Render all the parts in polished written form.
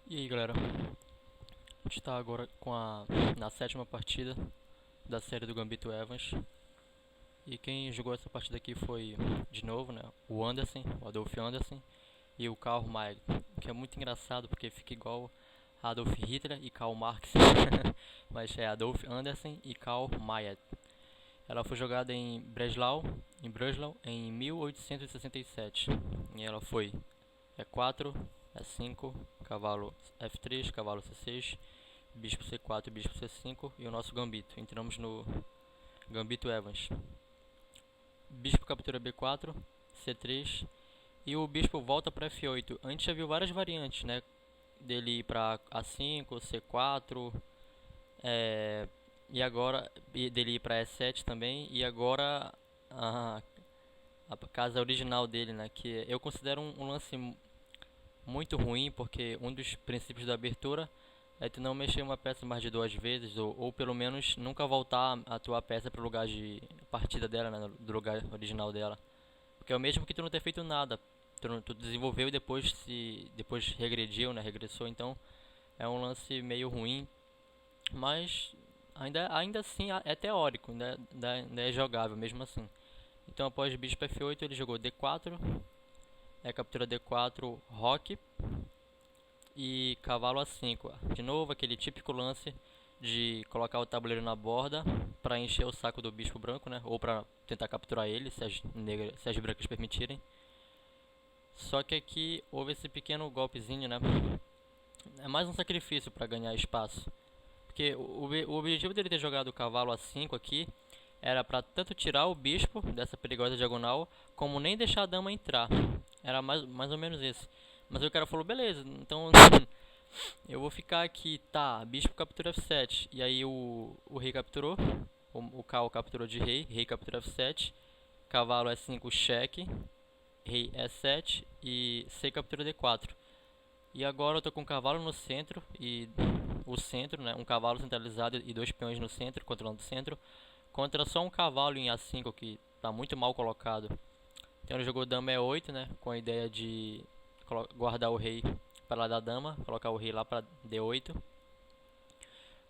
E aí galera, a gente tá agora na sétima partida da série do Gambito Evans. E quem jogou essa partida aqui foi, de novo, né, o Anderson, o Adolf Anderson e o Karl May, que é muito engraçado porque fica igual Adolf Hitler e Karl Marx, mas é Adolf Anderson e Karl May. Ela foi jogada em Breslau, em 1867. E ela foi E4, E5, cavalo F3, cavalo C6, bispo C4 e bispo C5 e o nosso gambito. Entramos no gambito Evans. Bispo captura B4, C3 e o bispo volta para F8. A gente já viu várias variantes, né? Dele ir para A5, C4, e agora dele ir para E7 também. E agora a, a casa original dele, né? Que eu considero um lance muito ruim, porque um dos princípios da abertura é tu não mexer uma peça mais de duas vezes, ou pelo menos nunca voltar a tua peça para o lugar de partida dela, né, do lugar original dela. Porque é o mesmo que tu não ter feito nada. Tu desenvolveu e depois regrediu, né, regressou, então é um lance meio ruim, mas ainda assim é teórico, ainda é jogável mesmo assim. Então após bispo F8 ele jogou D4, captura D4, roque, e cavalo A5. De novo, aquele típico lance de colocar o tabuleiro na borda para encher o saco do bispo branco, né? Ou para tentar capturar ele, se as brancas permitirem. Só que aqui houve esse pequeno golpezinho, né? É mais um sacrifício para ganhar espaço. Porque o objetivo dele ter jogado o cavalo A5 aqui era para tanto tirar o bispo dessa perigosa diagonal, como nem deixar a dama entrar. Era mais ou menos esse. Mas aí o cara falou, beleza, então eu vou ficar aqui, tá, bispo captura F7. E aí o rei capturou, o Cal capturou de rei, rei captura F7, cavalo E5 cheque, rei E7 e C captura D4. E agora eu tô com um cavalo no centro e o centro, né, um cavalo centralizado e dois peões no centro, controlando o centro, contra só um cavalo em A5 que tá muito mal colocado. Então ele jogou dama E8, né, com a ideia de guardar o rei para lá da dama, colocar o rei lá para D8.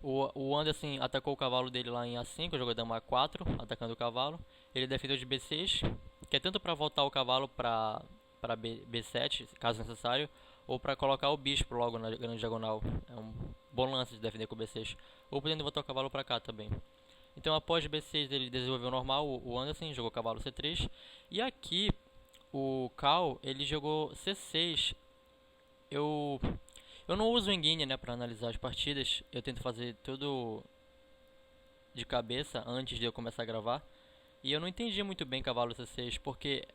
O Anderson atacou o cavalo dele lá em A5, jogou dama A4, atacando o cavalo. Ele defendeu de B6, que é tanto para voltar o cavalo para B7, caso necessário, ou para colocar o bispo logo na grande diagonal. É um bom lance de defender com o B6. Ou podendo voltar o cavalo para cá também. Então após B6 ele desenvolveu normal, o Anderson jogou cavalo C3. E aqui o Cal ele jogou C6. Eu eu não uso o Engine, né, para analisar as partidas. Eu tento fazer tudo de cabeça antes de eu começar a gravar. E eu não entendi muito bem cavalo C6, porque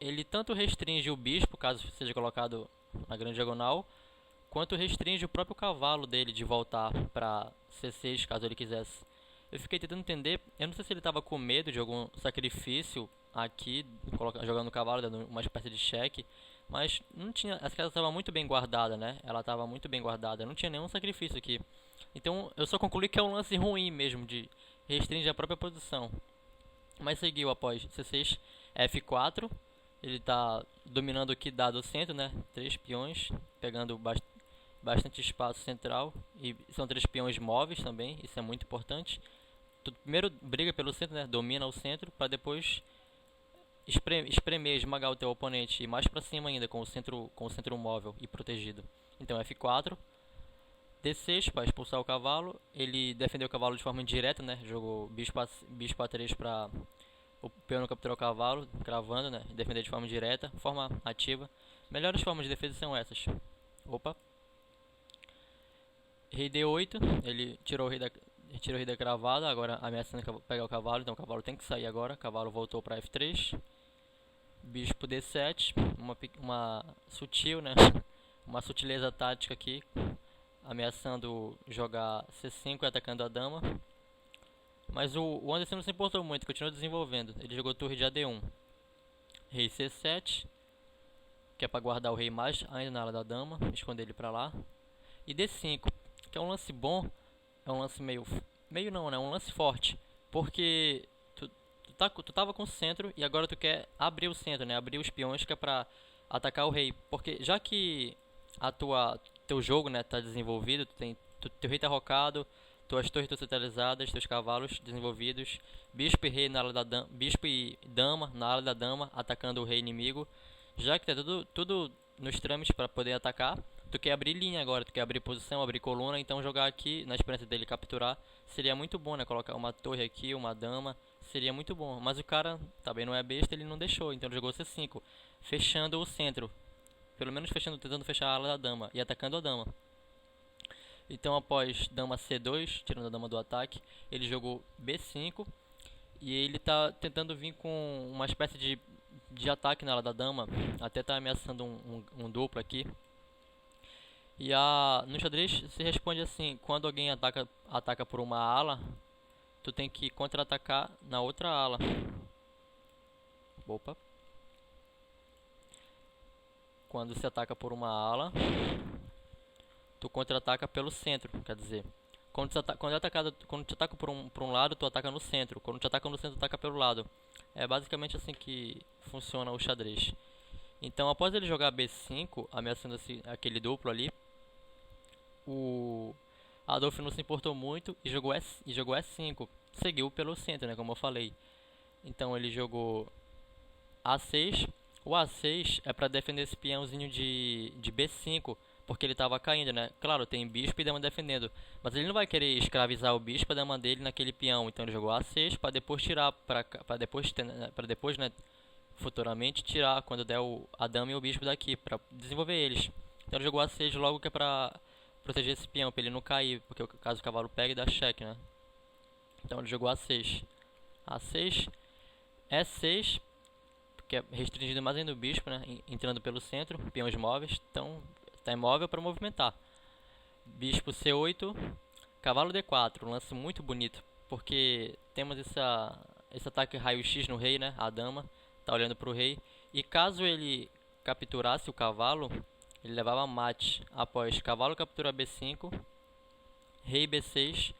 ele tanto restringe o bispo, caso seja colocado na grande diagonal, quanto restringe o próprio cavalo dele de voltar para C6, caso ele quisesse. Eu fiquei tentando entender, eu não sei se ele estava com medo de algum sacrifício aqui, jogando o cavalo, dando uma espécie de cheque, mas não tinha, essa casa estava muito bem guardada, né? Ela estava muito bem guardada, não tinha nenhum sacrifício aqui. Então eu só concluí que é um lance ruim mesmo, de restringir a própria posição. Mas seguiu após C6, F4, ele está dominando aqui dado o centro, né? Três peões, pegando bastante espaço central, e são três peões móveis também, isso é muito importante. Tu primeiro briga pelo centro, né? Domina o centro para depois espremer, esmagar o teu oponente e mais para cima ainda com o centro móvel e protegido. Então F4, D6 para expulsar o cavalo. Ele defendeu o cavalo de forma indireta, né? Jogou bispo A3 para o peão não capturar o cavalo, cravando, né? Defender de forma direta, forma ativa. Melhores formas de defesa são essas. Opa. Rei D8, ele tirou o rei da cravada, agora ameaçando pegar o cavalo, então o cavalo tem que sair agora. O cavalo voltou para F3. Bispo D7, uma sutil, né? Uma sutileza tática aqui, ameaçando jogar C5 e atacando a dama. Mas o Anderson não se importou muito, continuou desenvolvendo. Ele jogou torre de AD1. Rei C7, que é para guardar o rei mais ainda na ala da dama, esconder ele para lá. E D5, que é um lance bom, é um lance meio não, né? Um lance forte, porque tu tava com o centro e agora tu quer abrir o centro, né? Abrir os peões que é pra atacar o rei. Porque já que teu jogo, né, tá desenvolvido, teu rei tá rocado, tuas torres estão centralizadas, teus cavalos desenvolvidos, bispo e rei na ala da dama, bispo e dama na ala da dama atacando o rei inimigo. Já que tá tudo nos trâmites para poder atacar, tu quer abrir linha agora, tu quer abrir posição, abrir coluna, então jogar aqui na esperança dele capturar seria muito bom, né? Colocar uma torre aqui, uma dama, seria muito bom. Mas o cara também não é besta, ele não deixou, então ele jogou C5, fechando o centro. Pelo menos fechando, tentando fechar a ala da dama e atacando a dama. Então após dama C2, tirando a dama do ataque, ele jogou B5 e ele tá tentando vir com uma espécie de ataque na ala da dama, até tá ameaçando um duplo aqui. E no xadrez se responde assim: quando alguém ataca por uma ala, tu tem que contra-atacar na outra ala. Opa. Quando se ataca por uma ala, tu contra-ataca pelo centro, quer dizer, quando te ataca por um lado, tu ataca no centro. Quando te ataca no centro, tu ataca pelo lado. É basicamente assim que funciona o xadrez. Então, após ele jogar B5, ameaçando aquele duplo ali, o Adolf não se importou muito e jogou E5. Seguiu pelo centro, né, como eu falei. Então, ele jogou A6. O A6 é para defender esse peãozinho de B5, porque ele estava caindo, né? Claro, tem bispo e dama defendendo, mas ele não vai querer escravizar o bispo e a dama dele naquele peão. Então ele jogou A6 para depois tirar, para depois, né, futuramente tirar quando der a dama e o bispo daqui, para desenvolver eles. Então ele jogou A6 logo que é para proteger esse peão, para ele não cair, porque caso o cavalo pegue dá cheque, né? Então ele jogou A6, A6, E6, que é restringindo mais ainda o bispo, né? Entrando pelo centro, peões móveis, então está imóvel para movimentar. Bispo C8, cavalo D4, um lance muito bonito, porque temos esse ataque raio-x no rei, né? A dama está olhando para o rei, e caso ele capturasse o cavalo, ele levava mate. Após cavalo captura B5, rei B6,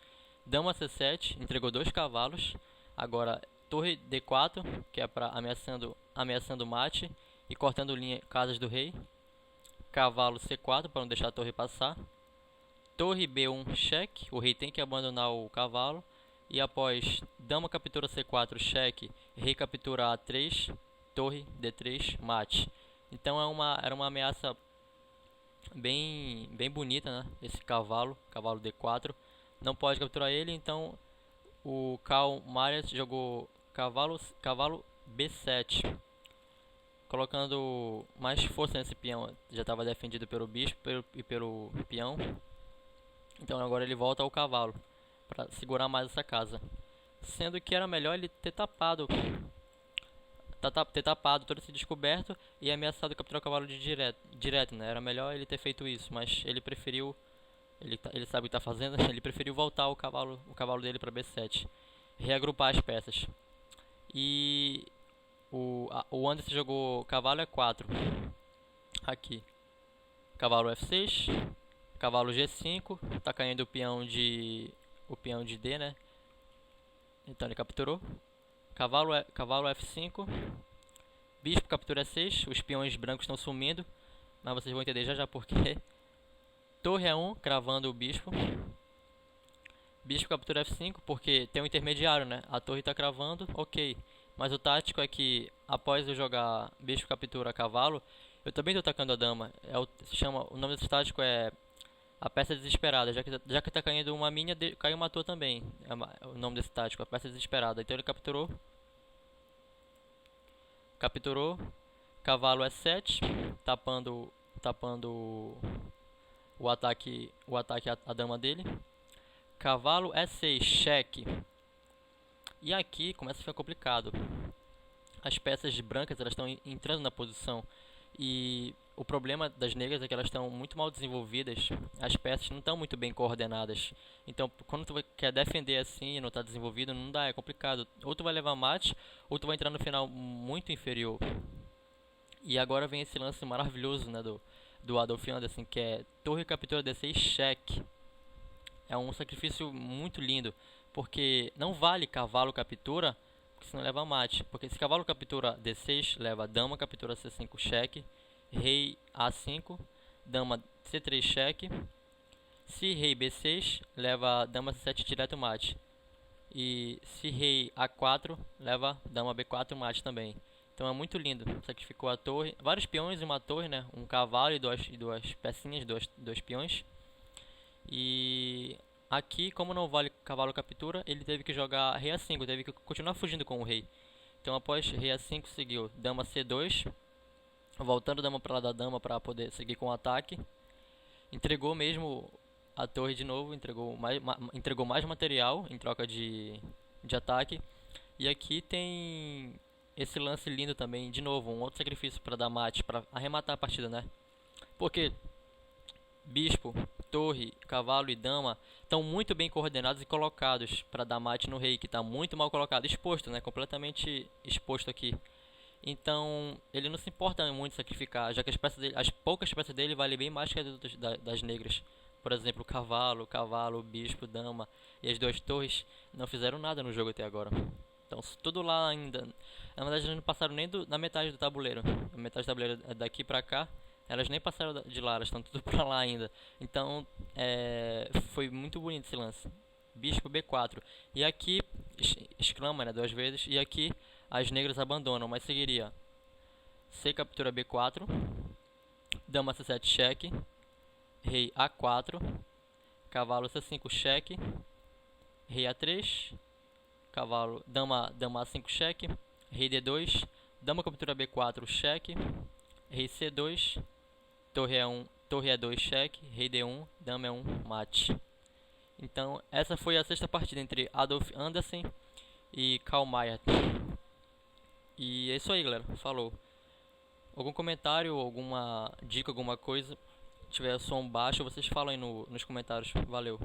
dama C7, entregou 2 cavalos. Agora torre D4, que é para ameaçando mate e cortando casas do rei. Cavalo C4 para não deixar a torre passar. Torre B1 cheque, o rei tem que abandonar o cavalo. E após dama captura C4 cheque, rei captura A3, torre D3 mate. Então era uma ameaça bem bonita, né? Esse cavalo D4. Não pode capturar ele, então o Karl Marias jogou cavalo B7, colocando mais força nesse peão. Já estava defendido pelo bispo e pelo peão. Então agora ele volta ao cavalo para segurar mais essa casa. Sendo que era melhor ele ter tapado todo esse descoberto e ameaçado capturar o cavalo direto, né? Era melhor ele ter feito isso, mas ele preferiu, ele sabe o que está fazendo, ele preferiu voltar o cavalo dele para B7, reagrupar as peças. E o Anderson jogou cavalo E4 aqui, cavalo F6, cavalo G5, tá caindo o peão de D, né? Então ele capturou. Cavalo F5, bispo captura E6, os peões brancos estão sumindo, mas vocês vão entender já porque. Torre A1, cravando o bispo. Bispo captura F5, porque tem um intermediário, né? A torre está cravando, ok. Mas o tático é que, após eu jogar bispo captura cavalo, eu também estou atacando a dama. O nome desse tático é a peça desesperada. Já que está caindo uma minha, caiu uma tua também. É o nome desse tático, a peça desesperada. Então ele capturou. Cavalo E7, tapando o ataque à dama dele. Cavalo E6, cheque. E aqui começa a ficar complicado. As peças brancas elas estão entrando na posição. E o problema das negras é que elas estão muito mal desenvolvidas. As peças não estão muito bem coordenadas. Então, quando tu quer defender assim e não está desenvolvido, não dá, é complicado. Ou tu vai levar mate, ou tu vai entrar no final muito inferior. E agora vem esse lance maravilhoso, né, do Adolf Anderssen, que é torre captura D6 cheque. É um sacrifício muito lindo, porque não vale cavalo captura, porque senão leva mate. Porque se cavalo captura D6, leva dama captura C5 cheque, rei A5, dama C3 cheque. Se rei B6, leva dama C7 direto mate. E se rei A4, leva dama B4 mate também. Então é muito lindo. Sacrificou a torre, vários peões e uma torre, né? Um cavalo e duas pecinhas, dois peões. E aqui, como não vale cavalo captura, ele teve que jogar rei A5, teve que continuar fugindo com o rei. Então após rei A5 seguiu dama C2, voltando dama para lá da dama para poder seguir com o ataque. Entregou mesmo a torre de novo, entregou mais material em troca de ataque. E aqui tem esse lance lindo também, de novo, um outro sacrifício para dar mate, para arrematar a partida, né? Porque bispo, torre, cavalo e dama estão muito bem coordenados e colocados para dar mate no rei, que está muito mal colocado, exposto, né? Completamente exposto aqui. Então, ele não se importa muito em sacrificar, já que as poucas peças dele valem bem mais que as das negras. Por exemplo, cavalo, bispo, dama e as duas torres não fizeram nada no jogo até agora. Então, tudo lá ainda. Na verdade, eles não passaram nem na metade do tabuleiro. A metade do tabuleiro é daqui pra cá. Elas nem passaram de lá, elas estão tudo pra lá ainda. Então, foi muito bonito esse lance. Bispo B4. E aqui, exclama, né, duas vezes. E aqui, as negras abandonam, mas seguiria C captura B4, dama C7 cheque, rei A4, cavalo C5 cheque, rei A3, cavalo, dama A5 cheque, rei D2, dama captura B4 cheque, rei C2, torre E1, torre E2 cheque, rei D1, dama E1 mate. Então essa foi a sexta partida entre Adolf Anderssen e Karl Mayr. E é isso aí, galera. Falou. Algum comentário, alguma dica, alguma coisa, tiver som baixo, vocês falam aí nos comentários. Valeu.